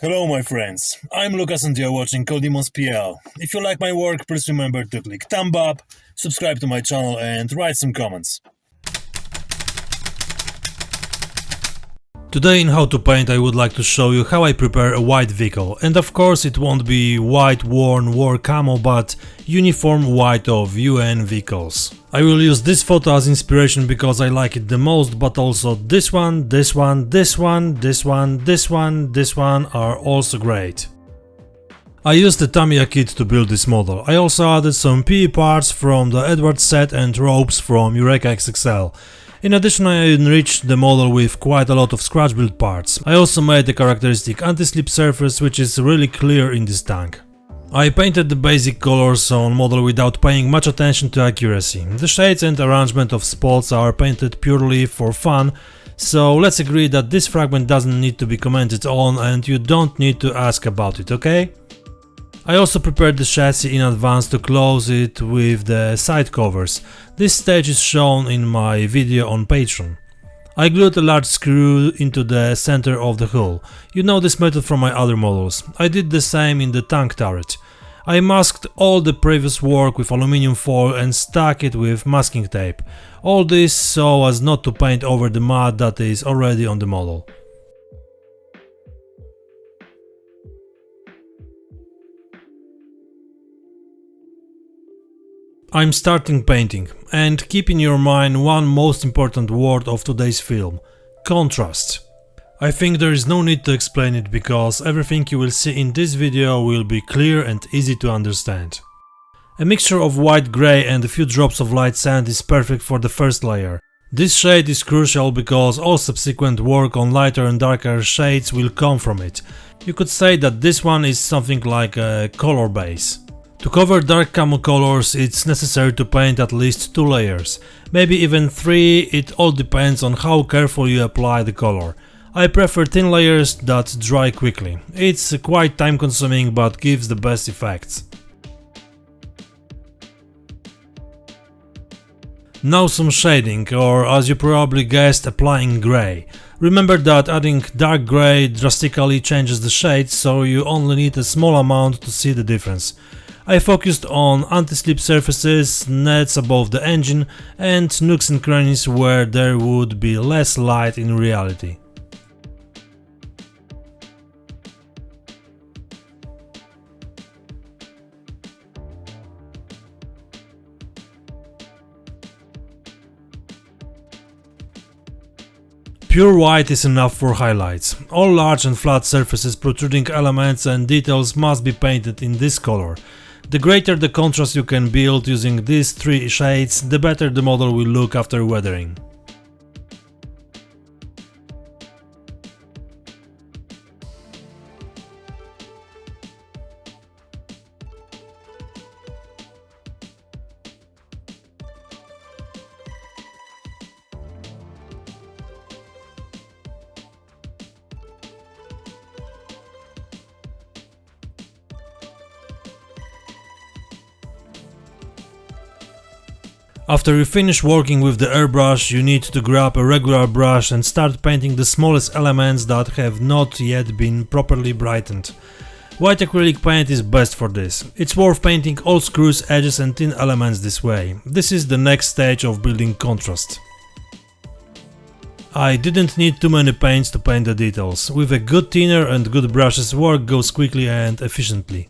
Hello my friends, I'm Lucas and you're watching coldemonspl. If you like my work, please remember to click thumb up, subscribe to my channel and write some comments. Today in How to Paint I would like to show you how I prepare a white vehicle, and of course it won't be white worn war camo but uniform white of UN vehicles. I will use this photo as inspiration because I like it the most, but also this one, this one, this one, this one, this one, this one are also great. I used the Tamiya kit to build this model. I also added some PE parts from the Edward set and ropes from Eureka XXL. In addition, I enriched the model with quite a lot of scratch build parts. I also made the characteristic anti-slip surface, which is really clear in this tank. I painted the basic colors on model without paying much attention to accuracy. The shades and arrangement of spots are painted purely for fun, so let's agree that this fragment doesn't need to be commented on and you don't need to ask about it, okay? I also prepared the chassis in advance to close it with the side covers. This stage is shown in my video on Patreon. I glued a large screw into the center of the hull. You know this method from my other models. I did the same in the tank turret. I masked all the previous work with aluminium foil and stuck it with masking tape. All this so as not to paint over the mud that is already on the model. I'm starting painting, and keep in your mind one most important word of today's film – contrast. I think there is no need to explain it because everything you will see in this video will be clear and easy to understand. A mixture of white grey and a few drops of light sand is perfect for the first layer. This shade is crucial because all subsequent work on lighter and darker shades will come from it. You could say that this one is something like a color base. To cover dark camo colors, it's necessary to paint at least 2 layers, maybe even 3, it all depends on how careful you apply the color. I prefer thin layers that dry quickly. It's quite time consuming but gives the best effects. Now some shading, or as you probably guessed, applying grey. Remember that adding dark grey drastically changes the shade, so you only need a small amount to see the difference. I focused on anti-slip surfaces, nets above the engine and nooks and crannies where there would be less light in reality. Pure white is enough for highlights. All large and flat surfaces, protruding elements and details must be painted in this color. The greater the contrast you can build using these 3 shades, the better the model will look after weathering. After you finish working with the airbrush, you need to grab a regular brush and start painting the smallest elements that have not yet been properly brightened. White acrylic paint is best for this. It's worth painting all screws, edges and thin elements this way. This is the next stage of building contrast. I didn't need too many paints to paint the details. With a good thinner and good brushes, work goes quickly and efficiently.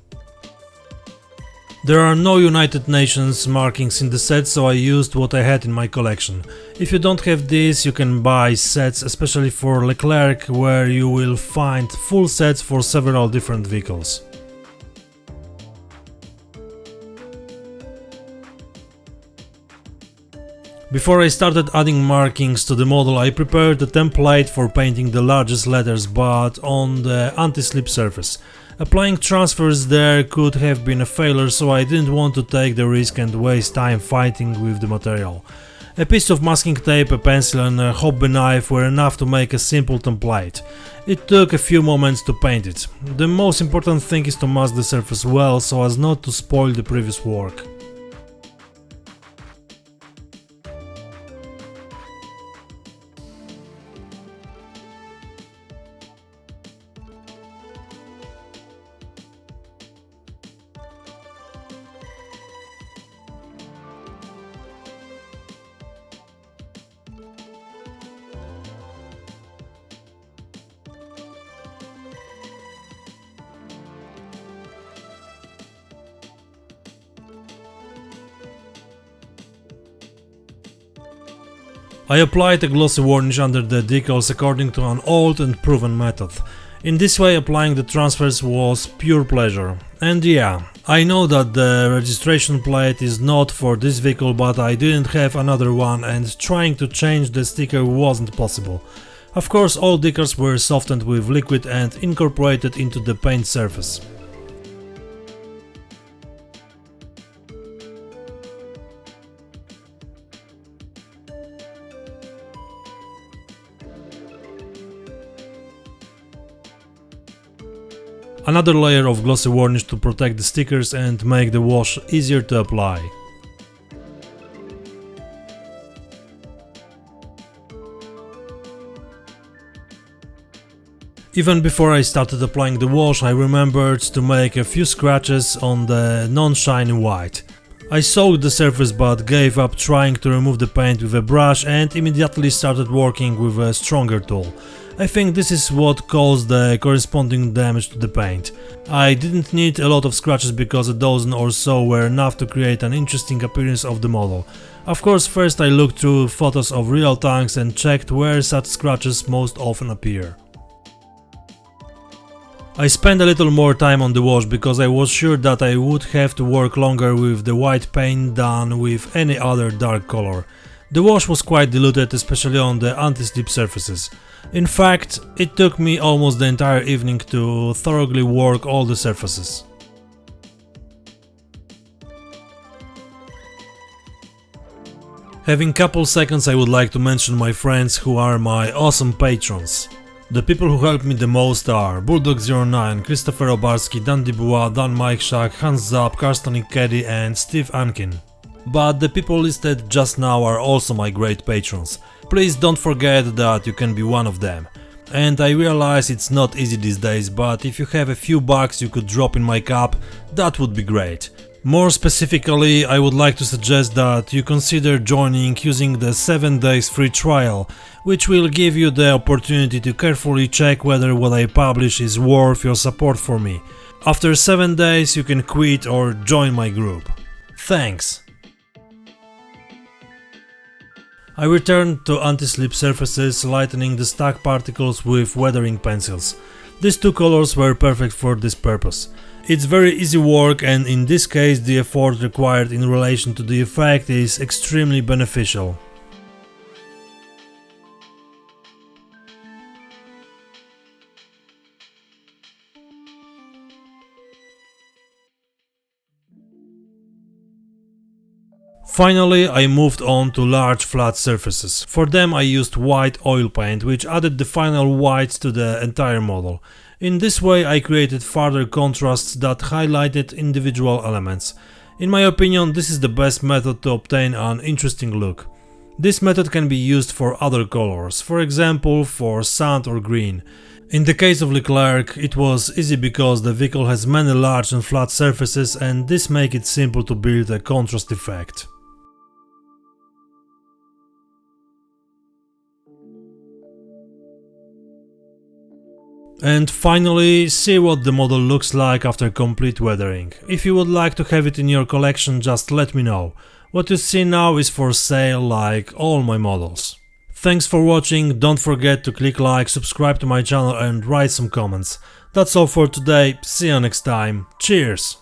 There are no United Nations markings in the set, so I used what I had in my collection. If you don't have this, you can buy sets, especially for Leclerc, where you will find full sets for several different vehicles. Before I started adding markings to the model, I prepared a template for painting the largest letters, but on the anti-slip surface. Applying transfers there could have been a failure, so I didn't want to take the risk and waste time fighting with the material. A piece of masking tape, a pencil and a hobby knife were enough to make a simple template. It took a few moments to paint it. The most important thing is to mask the surface well so as not to spoil the previous work. I applied a glossy varnish under the decals according to an old and proven method. In this way applying the transfers was pure pleasure. And yeah, I know that the registration plate is not for this vehicle, but I didn't have another one and trying to change the sticker wasn't possible. Of course, all decals were softened with liquid and incorporated into the paint surface. Another layer of glossy varnish to protect the stickers and make the wash easier to apply. Even before I started applying the wash, I remembered to make a few scratches on the non-shiny white. I soaked the surface but gave up trying to remove the paint with a brush and immediately started working with a stronger tool. I think this is what caused the corresponding damage to the paint. I didn't need a lot of scratches because a dozen or so were enough to create an interesting appearance of the model. Of course, first I looked through photos of real tanks and checked where such scratches most often appear. I spent a little more time on the wash because I was sure that I would have to work longer with the white paint than with any other dark color. The wash was quite diluted, especially on the anti-slip surfaces. In fact, it took me almost the entire evening to thoroughly work all the surfaces. Having couple seconds, I would like to mention my friends who are my awesome patrons. The people who help me the most are Bulldog09, Christopher Obarski, Dan Dibua, Dan Mike Shack, Hans Zapp, Karsten Keddy and Steve Ankin. But the people listed just now are also my great patrons. Please don't forget that you can be one of them. And I realize it's not easy these days, but if you have a few bucks you could drop in my cup, that would be great. More specifically, I would like to suggest that you consider joining using the 7 days free trial, which will give you the opportunity to carefully check whether what I publish is worth your support for me. After 7 days you can quit or join my group. Thanks! I returned to anti-slip surfaces, lightening the stack particles with weathering pencils. These two colors were perfect for this purpose. It's very easy work, and in this case the effort required in relation to the effect is extremely beneficial. Finally, I moved on to large flat surfaces. For them I used white oil paint, which added the final white to the entire model. In this way I created further contrasts that highlighted individual elements. In my opinion, this is the best method to obtain an interesting look. This method can be used for other colors, for example for sand or green. In the case of Leclerc, it was easy because the vehicle has many large and flat surfaces, and this makes it simple to build a contrast effect. And finally, see what the model looks like after complete weathering. If you would like to have it in your collection, just let me know. What you see now is for sale, like all my models. Thanks for watching, don't forget to click like, subscribe to my channel and write some comments. That's all for today, see you next time, cheers!